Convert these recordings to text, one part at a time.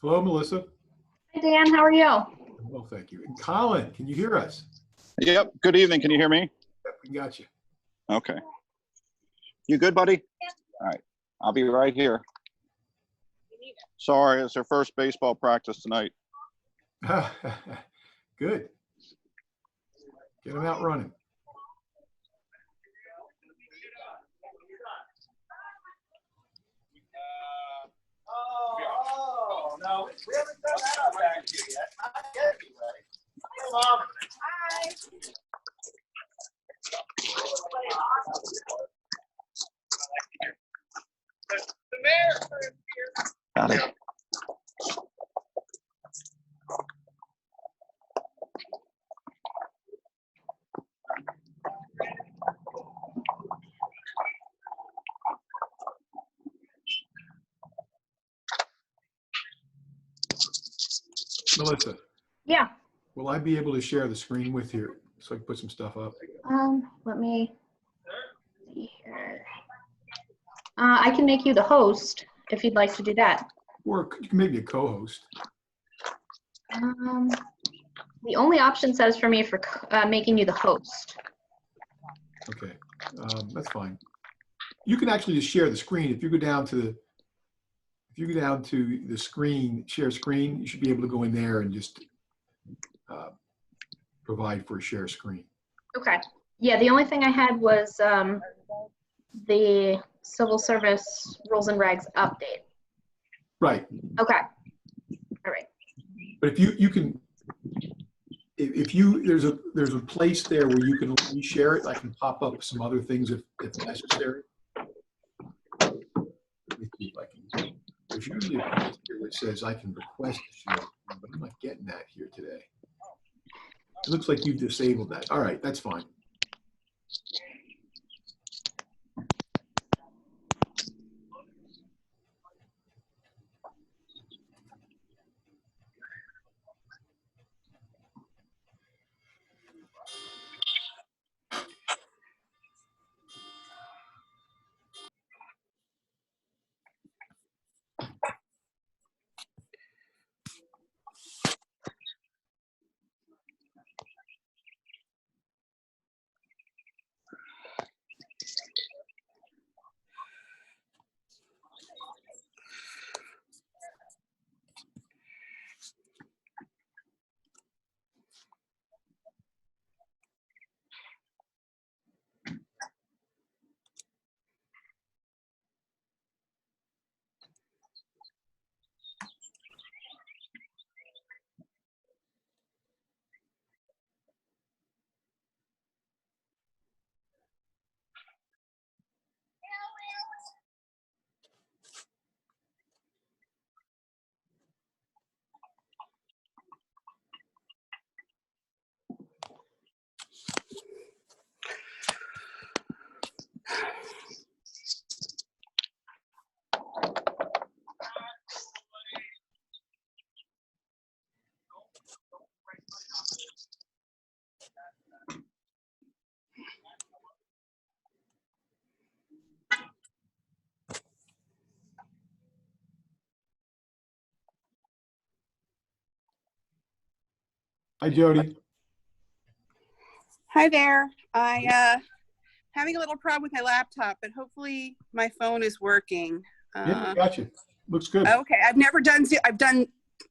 Hello, Melissa. Hi, Dan. How are you? Well, thank you. And Colin, can you hear us? Yep. Good evening. Can you hear me? Yep, we got you. Okay. You good, buddy? All right. I'll be right here. Sorry, it's our first baseball practice tonight. Good. Get them out running. Oh, no. We haven't done that up back here yet. Not yet, anyway. Hi, Mom. Hi. The mayor is here. Got it. Melissa, Yeah. will I be able to share the screen with you so I can put some stuff up? Let me see here. I can make you the host if you'd like to do that. Or you can make me a co-host. The only option says for me for making you the host. Okay, that's fine. You can actually just share the screen. If you go down to the screen, share screen, you should be able to go in there and just provide for a share screen. Okay. Yeah, the only thing I had was the civil service rules and regs update. Right. Okay. All right. But if you can, if you there's a place there where you can share it. I can pop up some other things if necessary. Let me see if I can. There's usually a place here that says I can request a share, but I'm not getting that here today. It looks like you've disabled that. All right, that's fine. Hi, Jody. Hi there. Having a little problem with my laptop, but hopefully my phone is working. Yeah, gotcha. Looks good. Okay, I've never done Zoom. I've done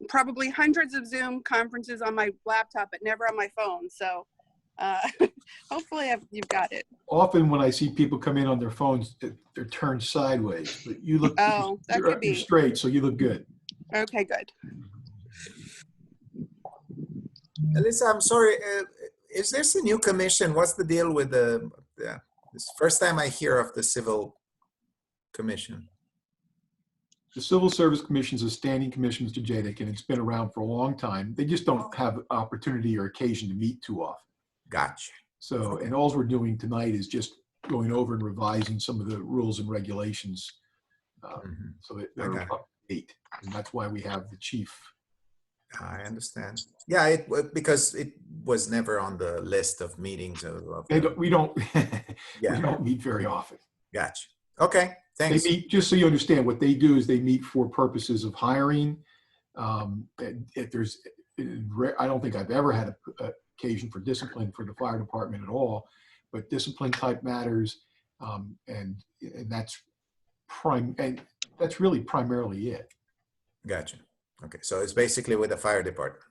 probably hundreds of Zoom conferences on my laptop, but never on my phone. So hopefully you've got it. Often when I see people come in on their phones, they're turned sideways, but you look, Oh, that could be. you're straight, so you look good. Okay, good. Alyssa, I'm sorry. Is this a new commission? What's the deal with this first time I hear of the Civil Commission? The Civil Service Commission is a standing commission, Mr. Jadek, and it's been around for a long time. They just don't have opportunity or occasion to meet too often. Gotcha. So, and all we're doing tonight is just going over and revising some of the rules and regulations so that they're up to date. And that's why we have the chief. I understand. Yeah, because it was never on the list of meetings. We don't Yeah. we don't meet very often. Gotcha. Okay, thanks. They meet, just so you understand, what they do is they meet for purposes of hiring, If there's, I don't think I've ever had a occasion for discipline for the fire department at all, but discipline type matters, and that's that's really primarily it. Gotcha. Okay, so it's basically with the fire department.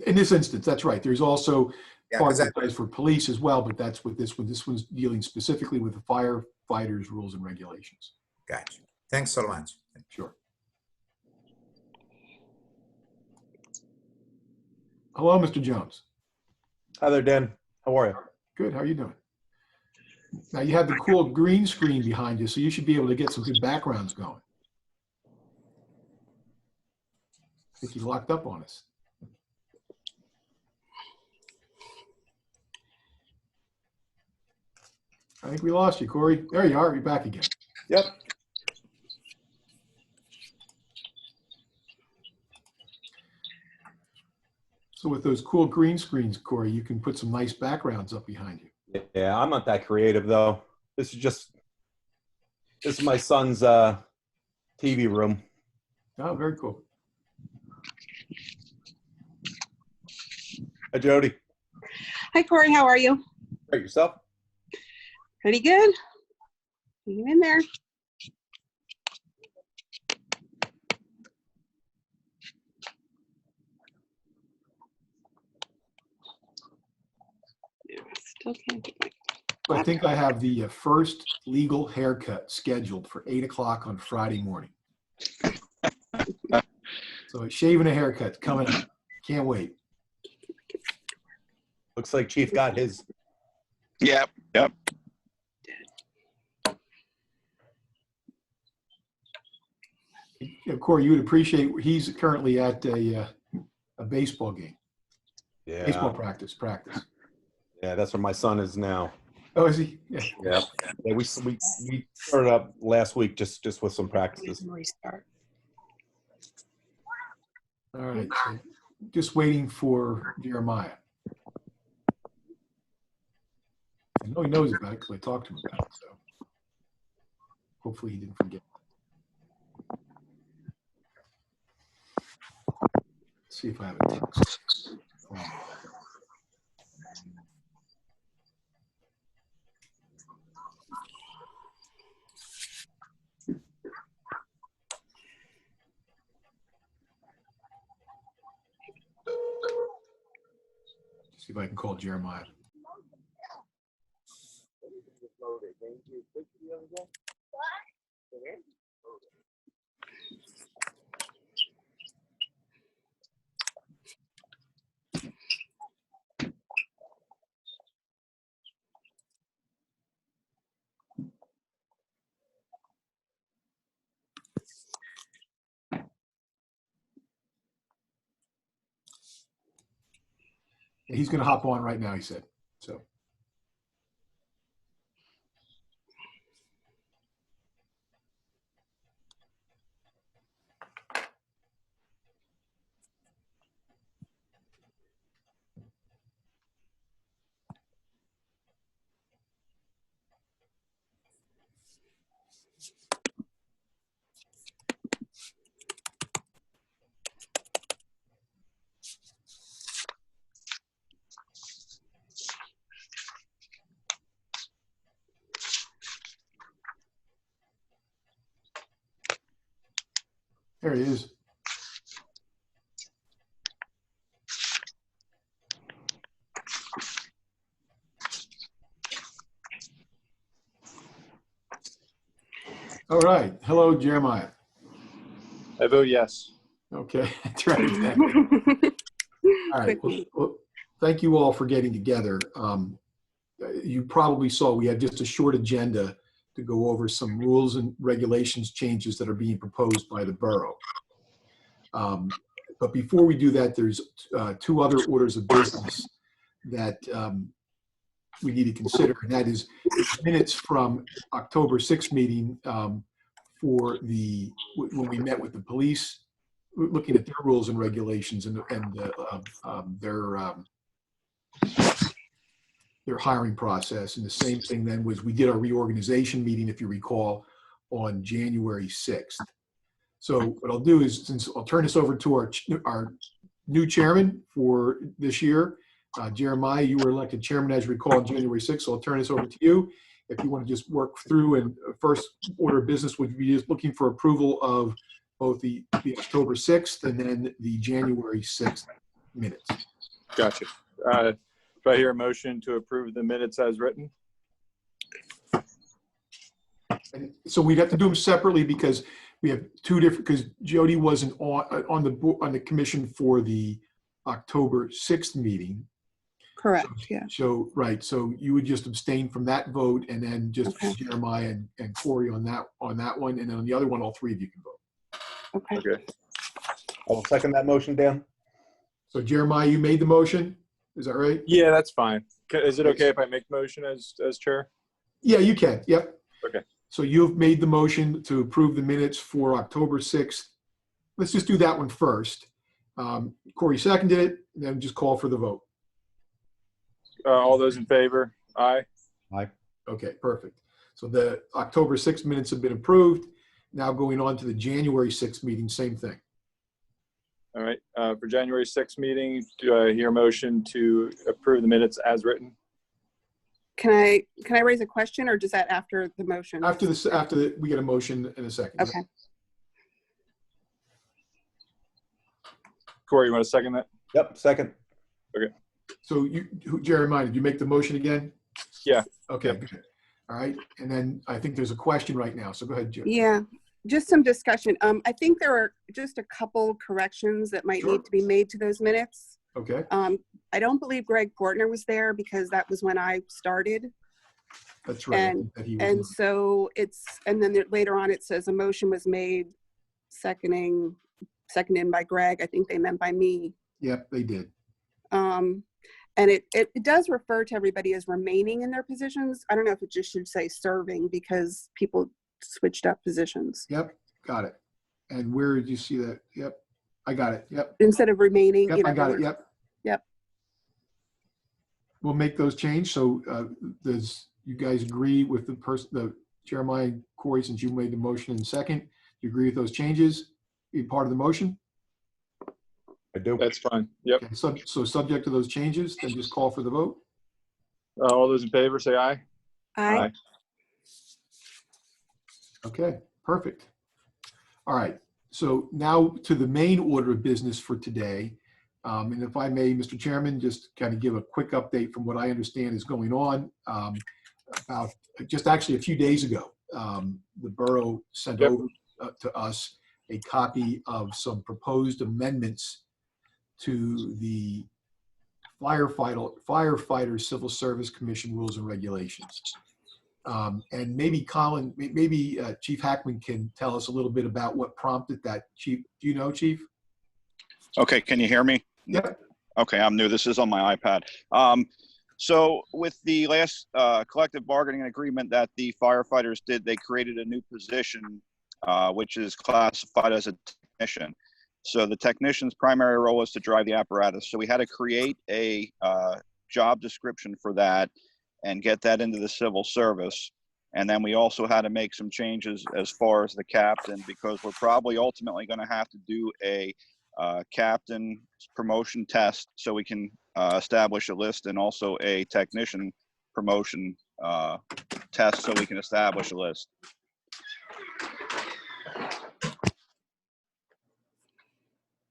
In this instance, that's right. There's also Yeah, part 'cause that applies for police as well, but that's with this one. This one's dealing specifically with the firefighters' rules and regulations. Gotcha. Thanks so much. Sure. Hello, Mr. Jones. Hi there, Dan. How are you? Good. How are you doing? Now you have the cool green screen behind you, so you should be able to get some good backgrounds going. I think you locked up on us. I think we lost you, Corey. There you are. You're back again. Yep. So with those cool green screens, Corey, you can put some nice backgrounds up behind you. Yeah, I'm not that creative though. This is my son's TV room. Oh, very cool. Hi, Jody. Hi, Corey. How are you? Great, yourself? Pretty good. Hanging in there. Yeah, still can't get my. I think I have the first legal haircut scheduled for 8 o'clock on Friday morning. So shaving a haircut coming up. Can't wait. Looks like Chief got his. Yep, yep. Corey, you would appreciate, he's currently at a baseball game, Yeah. baseball practice. Yeah, that's where my son is now. Oh, is he? Yeah. Yeah, we started up last week just with some practices. Restart. All right. So just waiting for Jeremiah. I know he knows about it because I talked to him about it. So hopefully he didn't forget. Let's see if I have a text. See if I can call Jeremiah. He's going to hop on right now, he said. So. There he is. All right. Hello, Jeremiah. I vote yes. Okay. That's right. Exactly. All right. Well, thank you all for getting together. You probably saw we had just a short agenda to go over some rules and regulations changes that are being proposed by the borough. But before we do that, there's two other orders of business that we need to consider, and that is minutes from October 6th meeting for when we met with the police, looking at their rules and regulations and their hiring process. And the same thing then was we did our reorganization meeting, if you recall, on January 6th. So what I'll do is, since I'll turn this over to our new chairman for this year, Jeremiah, you were elected chairman, as you recall, on January 6th, so I'll turn this over to you. If you want to just work through, and first order of business would be just looking for approval of both the October 6th and then the January 6th minutes. Gotcha. Do I hear a motion to approve the minutes as written? And so we'd have to do them separately because we have two different, because Jody wasn't on the commission for the October 6th meeting. Correct, yeah. So, right, so you would just abstain from that vote, and then just Okay. Jeremiah and Corey on that one, and then on the other one, all three of you can vote. Okay. Okay. I will second that motion, Dan. So Jeremiah, you made the motion, is that right? Yeah, that's fine. Is it okay if I make the motion as chair? Yeah, you can, yep. Okay. So you've made the motion to approve the minutes for October 6th. Let's just do that one first. Corey seconded it, and then just call for the vote. All those in favor? Aye. Aye. Okay, perfect. So the October 6th minutes have been approved. Now going on to the January 6th meeting, same thing. All right. For January 6th meeting, do I hear a motion to approve the minutes as written? Can I raise a question, or does that after the motion? We get a motion in a second. Okay. Corey, you want to second that? Yep, second. So Jeremiah, did you make the motion again? Yeah. Okay, Yep. good. All right. And then I think there's a question right now. So go ahead, Jim. Yeah, just some discussion. I think there are just a couple corrections that might Sure. need to be made to those minutes. Okay, I don't believe Greg Portner was there because that was when I started. that's right. I think that he was And not. so later on it says a motion was made, seconded by Greg. I think they meant by me. Yep, they did. And it does refer to everybody as remaining in their positions. I don't know if it just should say serving because people switched up positions. Yep, got it. And where did you see that? Yep, I got it. Yep, Instead of remaining, yep, I got it. Yep. Yep. We'll make those change. So does you guys agree with the Jeremiah and Corey, since you made the motion in second? Do you agree with those changes? Be part of the motion? I do. That's fine. Yep. Okay, so subject to those changes, then just call for the vote. All those in favor say aye. Aye. Okay, perfect. All right, so now to the main order of business for today. And if I may, Mr. Chairman, just kind of give a quick update from what I understand is going on. About just actually a few days ago, the borough sent Yep. over to us a copy of some proposed amendments to the firefighter Civil Service Commission rules and regulations. And maybe Colin, maybe Chief Hackman can tell us a little bit about what prompted that. Chief, do you know, Chief? Okay, can you hear me? Yep. Okay, I'm new. This is on my iPad. So with the last collective bargaining agreement that the firefighters did, they created a new position, which is classified as a technician. So the technician's primary role is to drive the apparatus. So we had to create a job description for that and get that into the civil service. And then we also had to make some changes as far as the captain, because we're probably ultimately going to have to do a captain promotion test so we can establish a list, and also a technician promotion test so we can establish a list.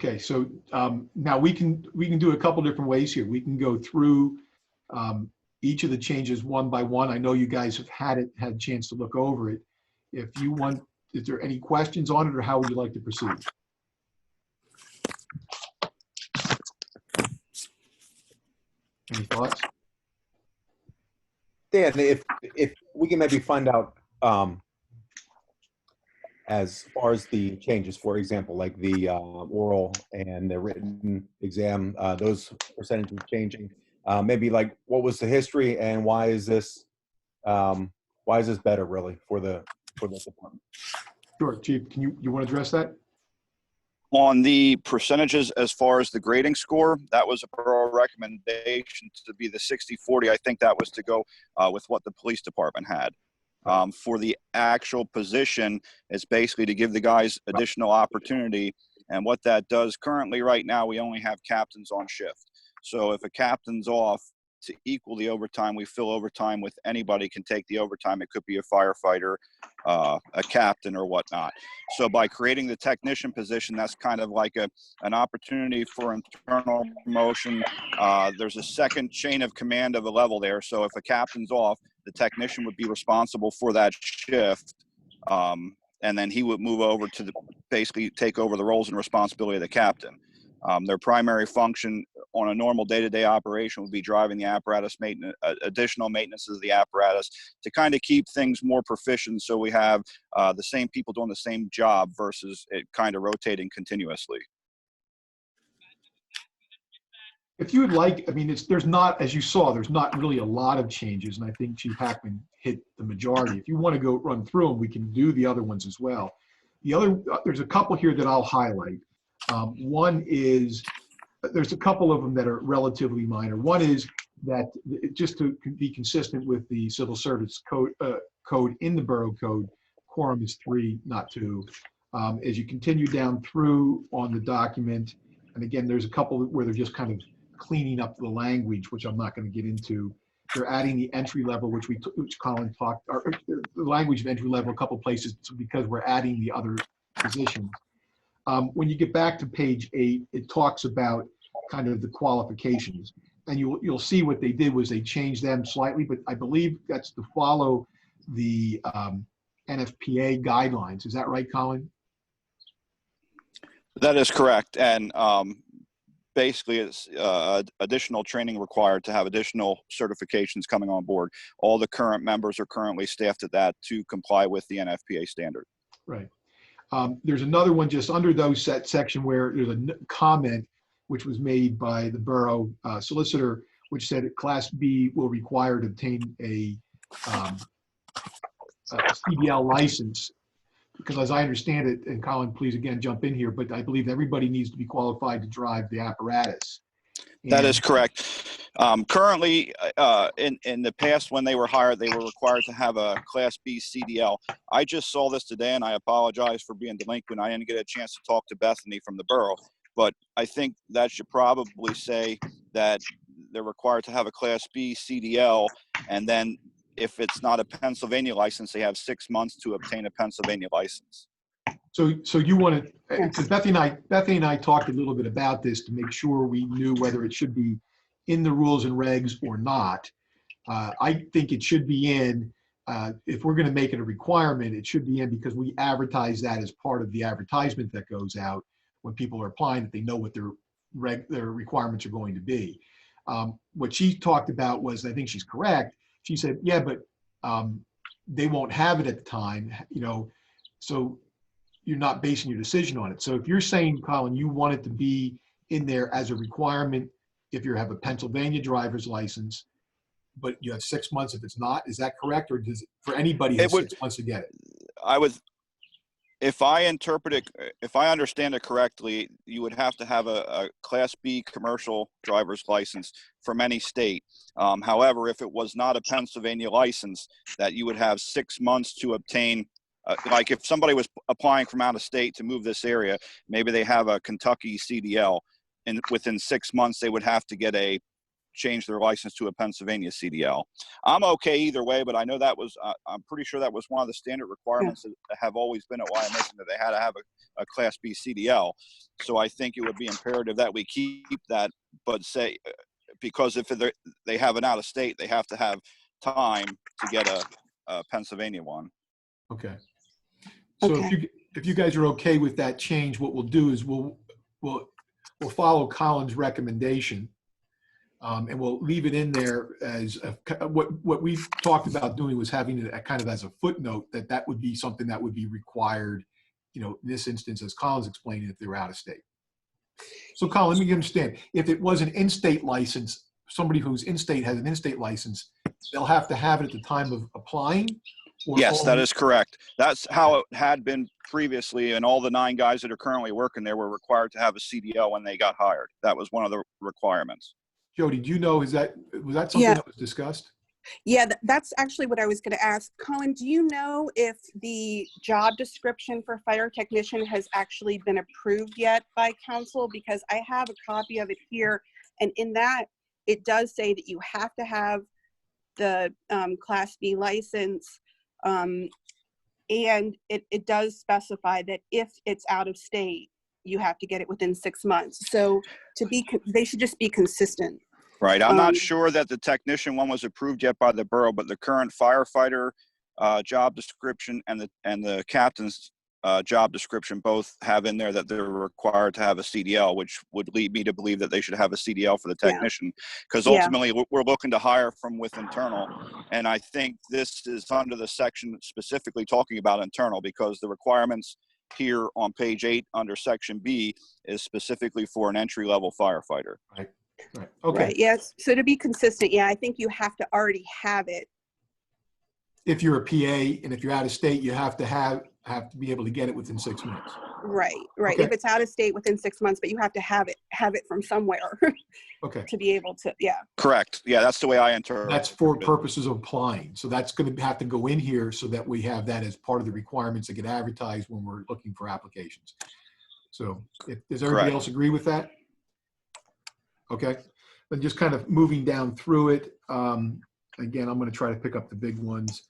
Okay, so now we can do a couple different ways here. We can go through each of the changes one by one. I know you guys have had a chance to look over it. If you want, is there any questions on it, or how would you like to proceed? Any thoughts? Dan, if we can maybe find out as far as the changes, for example, like the oral and the written exam, those percentages changing. Maybe like what was the history and why is this better really for this department? Sure, Chief, can you want to address that? On the percentages as far as the grading score, that was a borough recommendation to be the 60-40. I think that was to go with what the police department had. For the actual position, it's basically to give the guys additional opportunity. And what that does currently right now, we only have captains on shift. So if a captain's off, to equal the overtime, we fill overtime with anybody can take the overtime. It could be a firefighter, a captain or whatnot. So by creating the technician position, that's kind of like an opportunity for internal promotion. There's a second chain of command of a level there. So if a captain's off, the technician would be responsible for that shift. And then he would move over to basically take over the roles and responsibility of the captain. Their primary function on a normal day-to-day operation would be driving the apparatus maintenance, additional maintenance of the apparatus to kind of keep things more proficient. So we have the same people doing the same job versus it kind of rotating continuously. If you would like, I mean, there's not, as you saw, there's not really a lot of changes, and I think Chief Hackman hit the majority. If you want to go run through them, we can do the other ones as well. There's a couple here that I'll highlight. One is, there's a couple of them that are relatively minor. One is that just to be consistent with the civil service code in the borough code, quorum is 3, not 2. As you continue down through on the document, and again, there's a couple where they're just kind of cleaning up the language, which I'm not going to get into. They're adding the entry level, which Colin talked, or the language of entry level a couple places because we're adding the other positions. When you get back to page 8, it talks about kind of the qualifications, and you'll see what they did was they changed them slightly, but I believe that's to follow the NFPA guidelines. Is that right, Colin? That is correct. And basically it's additional training required to have additional certifications coming on board. All the current members are currently staffed at that to comply with the NFPA standard. Right. There's another one just under those section where there's a comment which was made by the borough solicitor, which said Class B will require to obtain a CDL license. Because as I understand it, and Colin, please again jump in here, but I believe everybody needs to be qualified to drive the apparatus. That is correct. Currently, in the past, when they were hired, they were required to have a Class B CDL. I just saw this today, and I apologize for being delinquent. I didn't get a chance to talk to Bethany from the borough, but I think that should probably say that they're required to have a Class B CDL, and then if it's not a Pennsylvania license, they have 6 months to obtain a Pennsylvania license. So you want to, because Bethany and I talked a little bit about this to make sure we knew whether it should be in the rules and regs or not. I think it should be in. If we're going to make it a requirement, it should be in because we advertise that as part of the advertisement that goes out when people are applying, that they know what their requirements are going to be. What she talked about was, I think she's correct. She said, yeah, but they won't have it at the time, so you're not basing your decision on it. So if you're saying, Colin, you want it to be in there as a requirement if you have a Pennsylvania driver's license, but you have 6 months if it's not, is that correct? Or does it, for anybody, have 6 months to get it? If I understand it correctly, you would have to have a Class B commercial driver's license from any state. However, if it was not a Pennsylvania license, that you would have 6 months to obtain. Like if somebody was applying from out of state to move this area, maybe they have a Kentucky CDL, and within 6 months they would have to change their license to a Pennsylvania CDL. I'm okay either way, but I know that was, I'm pretty sure that was one of the standard requirements that have always been at Wyomissing, that they had to have a Class B CDL. So I think it would be imperative that we keep that, but say, because if they have an out of state, they have to have time to get a Pennsylvania one. Okay. So if you guys are okay with that change, what we'll do is we'll follow Colin's recommendation. And we'll leave it in there as what we've talked about doing was having it kind of as a footnote that would be something that would be required, in this instance, as Colin's explaining, if they're out of state. So Colin, let me understand. If it was an in-state license, somebody who's in-state has an in-state license, they'll have to have it at the time of applying? Yes, that is correct. That's how it had been previously, and all the 9 guys that are currently working there were required to have a CDL when they got hired. That was one of the requirements. Jody, do you know, was that something that was discussed? Yeah, that's actually what I was going to ask. Colin, do you know if the job description for fire technician has actually been approved yet by council? Because I have a copy of it here, and in that, it does say that you have to have the Class B license, and it does specify that if it's out of state, you have to get it within 6 months. So they should just be consistent. Right. I'm not sure that the technician one was approved yet by the borough, but the current firefighter job description and the captain's job description both have in there that they're required to have a CDL, which would lead me to believe that they should have a CDL for the technician, because ultimately we're looking to hire from with internal. And I think this is under the section specifically talking about internal, because the requirements here on page 8 under section B is specifically for an entry-level firefighter. Right. Right. Okay. Right. Yes. So to be consistent, yeah, I think you have to already have it. If you're a PA and if you're out of state, you have to be able to get it within 6 months. Right. Right. Okay. If it's out of state within 6 months, but you have to have it from somewhere Okay. to be able to. Yeah. Correct. Yeah, that's the way I interpret. That's for purposes of applying. So that's going to have to go in here so that we have that as part of the requirements that get advertised when we're looking for applications. So does everybody else agree with that? Okay. Then just kind of moving down through it. Again, I'm going to try to pick up the big ones.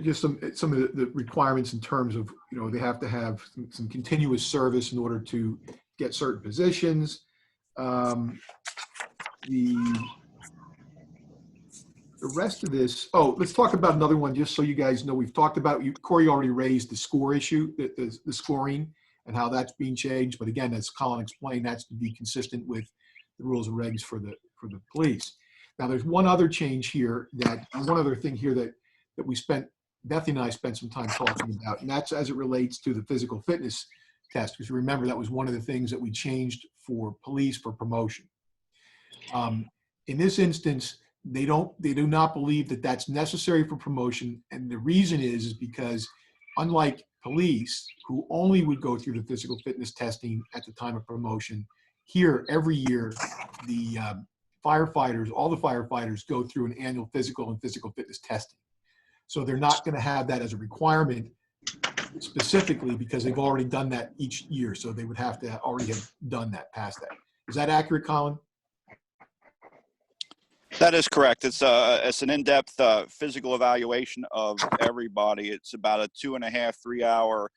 Just some of the requirements in terms of, they have to have some continuous service in order to get certain positions. The rest of this, let's talk about another one, just so you guys know. We've talked about, Corey already raised the score issue, the scoring and how that's being changed. But again, as Colin explained, that's to be consistent with the rules and regs for the police. Now, there's one other change here, one other thing here that Bethany and I spent some time talking about, and that's as it relates to the physical fitness test. Because remember, that was one of the things that we changed for police for promotion. In this instance, they do not believe that that's necessary for promotion. And the reason is because unlike police, who only would go through the physical fitness testing at the time of promotion, here every year, the all the firefighters go through an annual physical and physical fitness testing. So they're not going to have that as a requirement specifically because they've already done that each year. So they would have to already have done that, past that. Is that accurate, Colin? That is correct. It's an in-depth physical evaluation of everybody. It's about a 2.5, 3 hour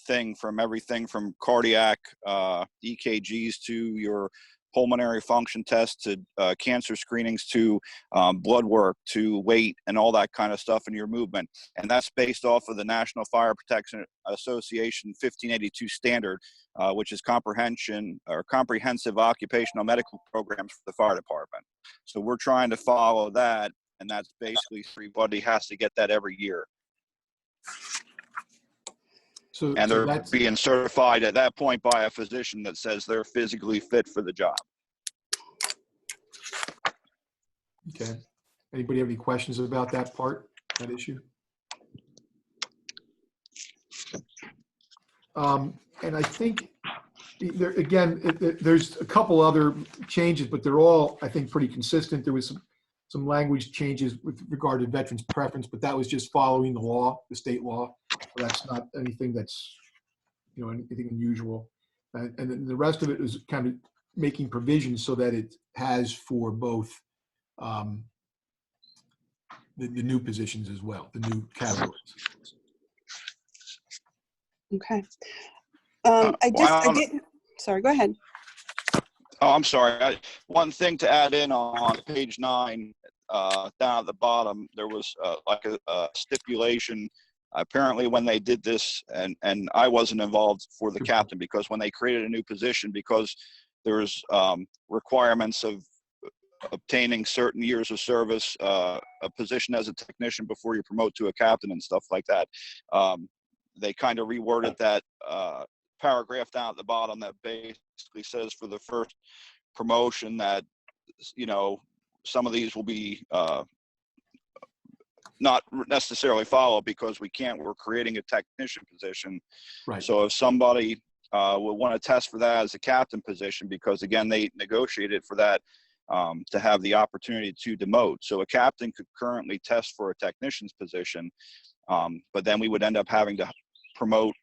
thing, from everything from cardiac EKGs to your pulmonary function tests to cancer screenings to blood work to weight and all that kind of stuff in your movement. And that's based off of the National Fire Protection Association 1582 standard, which is comprehensive occupational medical programs for the fire department. So we're trying to follow that, and that's basically everybody has to get that every year. And they're being certified at that point by a physician that says they're physically fit for the job. Okay. Anybody have any questions about that issue? And I think, there's a couple other changes, but they're all, I think, pretty consistent. There was some language changes with regard to veterans preference, but that was just following the law, the state law. So that's not anything that's, anything unusual. And then the rest of it is kind of making provisions so that it has for both the new positions as well, the new categories. Okay. Sorry, go ahead. Oh, I'm sorry. One thing to add in on page 9, down at the bottom, there was like a stipulation. Apparently when they did this, and I wasn't involved for the captain, because when they created a new position, because there's requirements of obtaining certain years of service, a position as a technician before you promote to a captain and stuff like that. They kind of reworded that paragraph down at the bottom that basically says for the first promotion that, some of these will be not necessarily followed because we're creating a technician position. Right. So if somebody will want to test for that as a captain position because, again, they negotiated for that to have the opportunity to demote. So a captain could currently test for a technician's position, but then we would end up having to promote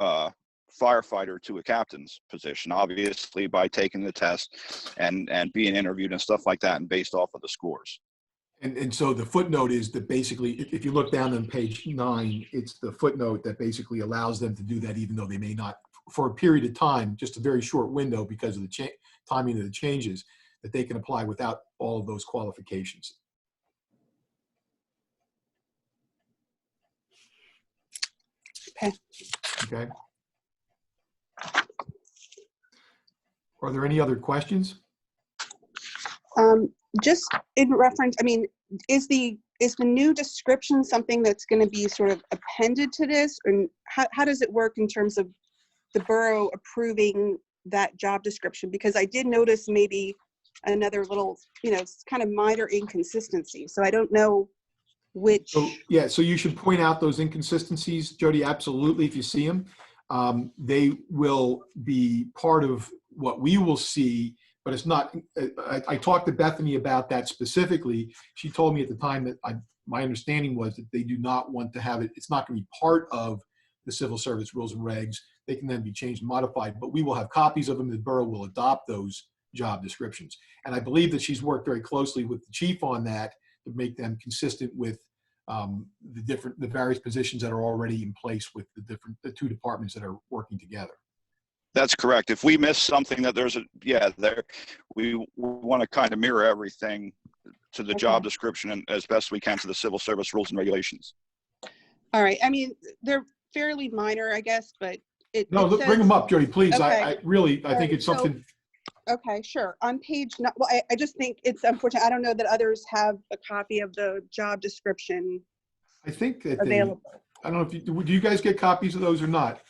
firefighter to a captain's position, obviously by taking the test and being interviewed and stuff like that and based off of the scores. And so the footnote is that basically, if you look down on page 9, it's the footnote that basically allows them to do that even though they may not, for a period of time, just a very short window because of the timing of the changes, that they can apply without all of those qualifications. Okay. Okay. Are there any other questions? Just in reference, I mean, is the new description something that's going to be sort of appended to this, and how does it work in terms of the borough approving that job description? Because I did notice maybe another little, kind of minor inconsistency. So I don't know which. So, yeah, so you should point out those inconsistencies, Jody, absolutely, if you see them. They will be part of what we will see, but it's not, I talked to Bethany about that specifically. She told me at the time that my understanding was that they do not want to have it, it's not going to be part of the civil service rules and regs. They can then be changed and modified, but we will have copies of them. The borough will adopt those job descriptions. And I believe that she's worked very closely with the chief on that to make them consistent with the various positions that are already in place with the two departments that are working together. That's correct. If we miss something that we want to kind of mirror everything to the job description and as best we can to the civil service rules and regulations. All right. I mean, they're fairly minor, I guess, but No, it says, bring them up, Jody, please. Okay. I think it's something. Okay, sure. On page, well, I just think it's unfortunate. I don't know that others have a copy of the job description I think that available. I don't know if do you guys get copies of those or not?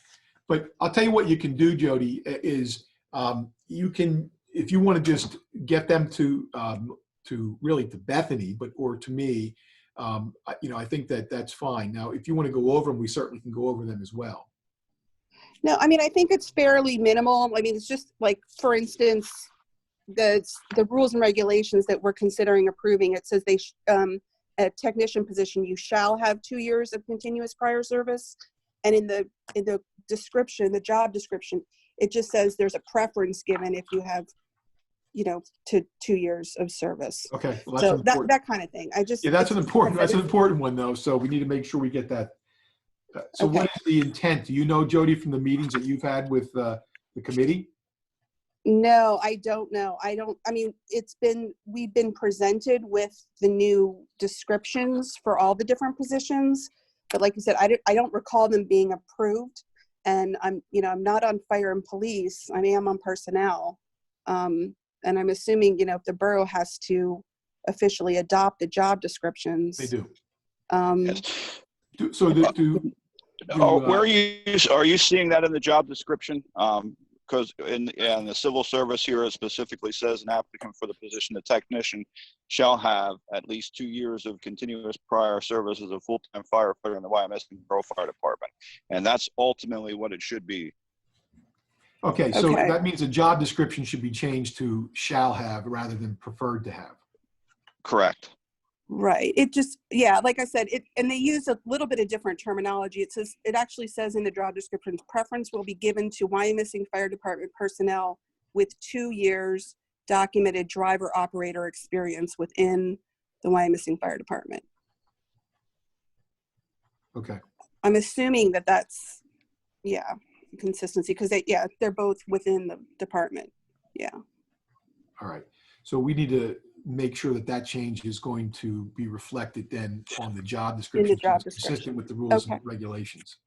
But I'll tell you what you can do, Jody, is you can, if you want to just get them to really to Bethany, or to me, I think that's fine. Now, if you want to go over them, we certainly can go over them as well. No, I mean, I think it's fairly minimal. I mean, it's just like, for instance, the rules and regulations that we're considering approving, it says a technician position, you shall have 2 years of continuous prior service. And in the description, the job description, it just says there's a preference given if you have, to 2 years of service. Okay. Well, so that kind of thing. That's an important one though. So we need to make sure we get that. So okay. What is the intent? Do you know, Jody, from the meetings that you've had with the committee? No, I don't know. I mean, we've been presented with the new descriptions for all the different positions, but like you said, I don't recall them being approved. And I'm not on fire and police. I am on personnel. And I'm assuming, if the borough has to officially adopt the job descriptions. They do. Yes. Where are you seeing that in the job description? Because in the civil service here, it specifically says an applicant for the position of technician shall have at least 2 years of continuous prior service as a full-time firefighter in the Wyomissing Borough Fire Department. And that's ultimately what it should be. Okay, so that means the job description should be changed to shall have rather than preferred to have. Correct. Right. It just, like I said, and they use a little bit of different terminology. It actually says in the job description, preference will be given to Wyomissing Fire Department personnel with 2 years documented driver operator experience within the Wyomissing Fire Department. Okay. I'm assuming that's, consistency, because they're both within the department. Yeah. All right. So we need to make sure that change is going to be reflected then on the job description, consistent with the rules and regulations.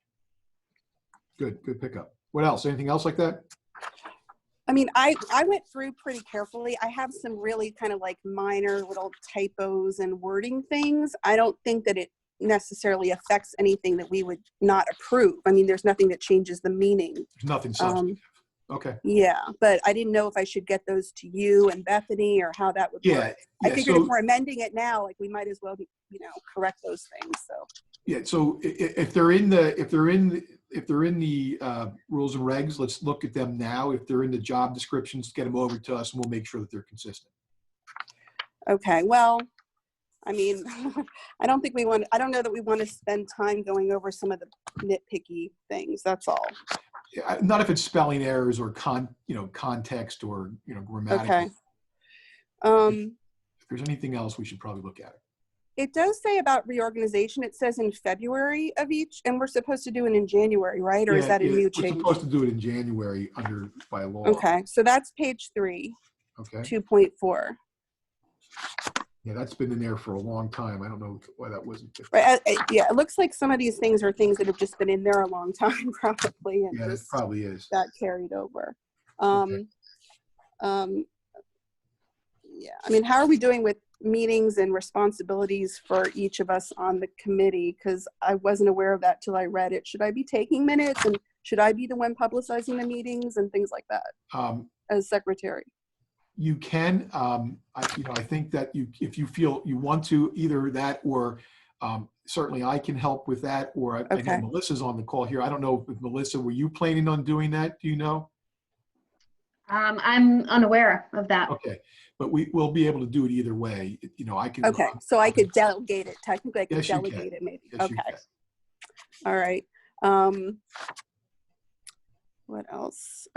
Good pickup. What else? Anything else like that? I mean, I went through pretty carefully. I have some really kind of like minor little typos and wording things. I don't think that it necessarily affects anything that we would not approve. I mean, there's nothing that changes the meaning. There's nothing substantive. Okay. Yeah, but I didn't know if I should get those to you and Bethany or how that would work. I figured if we're amending it now, like we might as well, correct those things. So. Yeah. So if they're in if they're in the rules and regs, let's look at them now. If they're in the job descriptions, get them over to us and we'll make sure that they're consistent. Okay, well, I mean, I don't know that we want to spend time going over some of the nitpicky things, that's all. Not if it's spelling errors or context or, grammatical. Okay. If there's anything else, we should probably look at it. It does say about reorganization. It says in February of each, and we're supposed to do it in January, right? Or is that a new We're change? supposed to do it in January by law. Okay, so that's page 3, Okay. 2.4. Yeah, that's been in there for a long time. I don't know why that wasn't. Right. Yeah, it looks like some of these things are things that have just been in there a long time, probably, and Yeah, it just probably is. got carried over. Okay. Yeah, I mean, how are we doing with meetings and responsibilities for each of us on the committee? Because I wasn't aware of that till I read it. Should I be taking minutes, and should I be the one publicizing the meetings and things like that as secretary? You can. I think that if you feel you want to, either that or certainly I can help with that. Or I know Melissa's on the call here. I don't know if Melissa, were you planning on doing that? Do you know? I'm unaware of that. Okay, but we'll be able to do it either way. I can. Okay, so I could delegate it. Technically, I could Yes, you delegate can. it maybe. Yes, you Okay. can. All right. What else?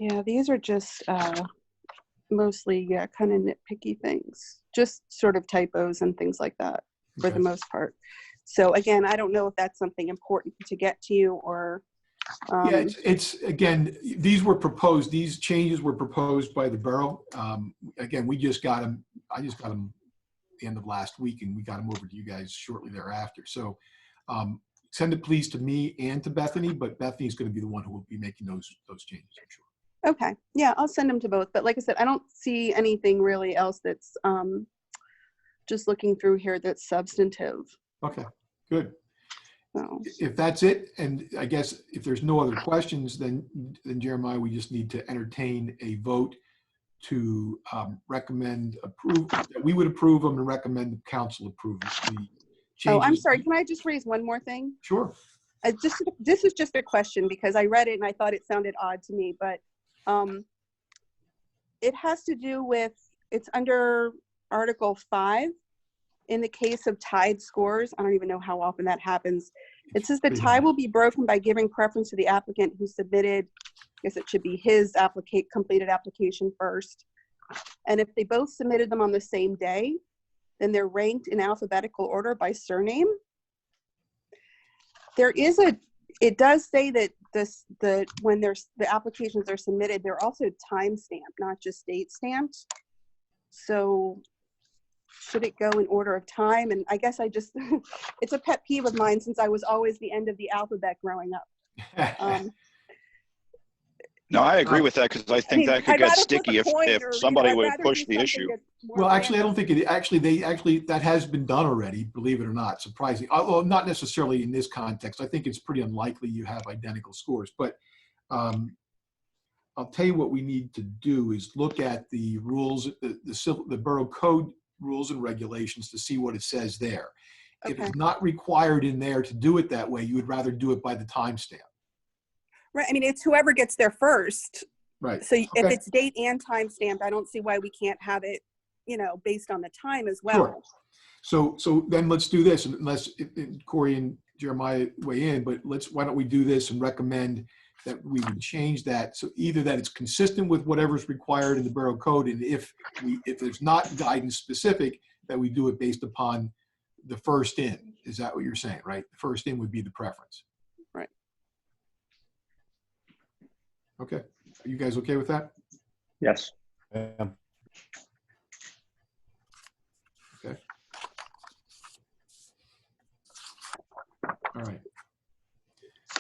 Yeah, these are just mostly, kind of nitpicky things, just sort of typos and things like that for the most part. So again, I don't know if that's something important to get to you or. Yeah, it's again, these changes were proposed by the borough. Again, we just got them. I just got them the end of last week, and we got them over to you guys shortly thereafter. So send it please to me and to Bethany, but Bethany's going to be the one who will be making those changes, I'm sure. Okay, yeah, I'll send them to both. But like I said, I don't see anything really else that's just looking through here that's substantive. Okay, good. So. If that's it, and I guess if there's no other questions, then Jeremiah, we just need to entertain a vote to recommend approve. We would approve them and recommend the council approve the changes. Oh, I'm sorry. Can I just raise one more thing? Sure. This is just a question because I read it and I thought it sounded odd to me, but it has to do with, it's under Article 5. In the case of tied scores, I don't even know how often that happens. It says the tie will be broken by giving preference to the applicant who submitted, I guess it should be his completed application first. And if they both submitted them on the same day, then they're ranked in alphabetical order by surname. It does say that when the applications are submitted, they're also time stamped, not just date stamped. So should it go in order of time? And I guess it's a pet peeve of mine since I was always the end of the alphabet growing up. No, I agree with that because I think that could get sticky if somebody would push the issue. Well, actually, I don't think that has been done already, believe it or not, surprising. Although not necessarily in this context. I think it's pretty unlikely you have identical scores. But I'll tell you what we need to do is look at the rules, the Borough Code rules and regulations to see what it says there. Okay. If it's not required in there to do it that way, you would rather do it by the timestamp. Right. I mean, it's whoever gets there first. Right. So if it's date and time stamped, I don't see why we can't have it, based on the time as well. Sure. So then let's do this, unless Corey and Jeremiah weigh in, but why don't we do this and recommend that we would change that. So either that it's consistent with whatever's required in the Borough Code, and if there's not guidance specific, that we do it based upon the first in. Is that what you're saying, right? The first in would be the preference. Right. Okay. Are you guys okay with that? Yes. Yeah. Okay. All right.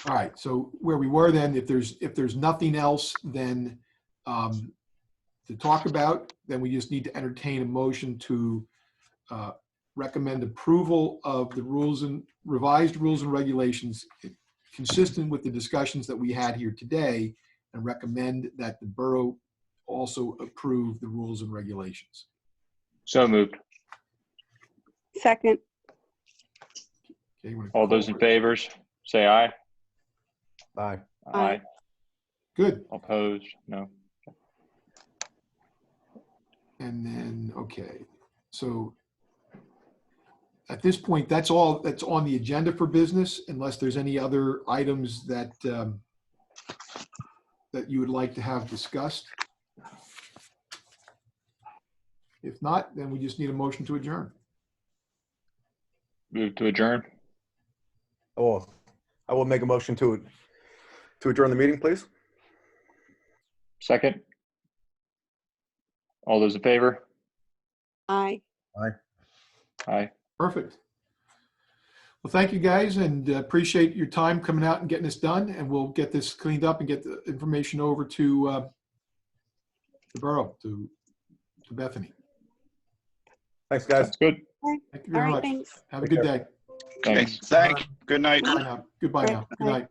All right. So where we were then, if there's nothing else then to talk about, then we just need to entertain a motion to recommend approval of the revised rules and regulations consistent with the discussions that we had here today, and recommend that the borough also approve the rules and regulations. So moved. Second. Okay, you wanna All call those in for it? favors, say aye. Aye. Aye. Good. Opposed? No. And then, okay, so at this point, that's all that's on the agenda for business, unless there's any other items that, that you would like to have discussed. If not, then we just need a motion to adjourn. Move to adjourn. I will make a motion to adjourn the meeting, please. Second. All those in favor? Aye. Aye. Perfect. Well, thank you guys, and appreciate your time coming out and getting this done, and we'll get this cleaned up and get the information over to the borough, to Bethany. Thanks, guys. That's good. Thank you All very right, much. thanks. Have a good day. Thanks. Thank. Good night. Bye now. Goodbye now. Good night.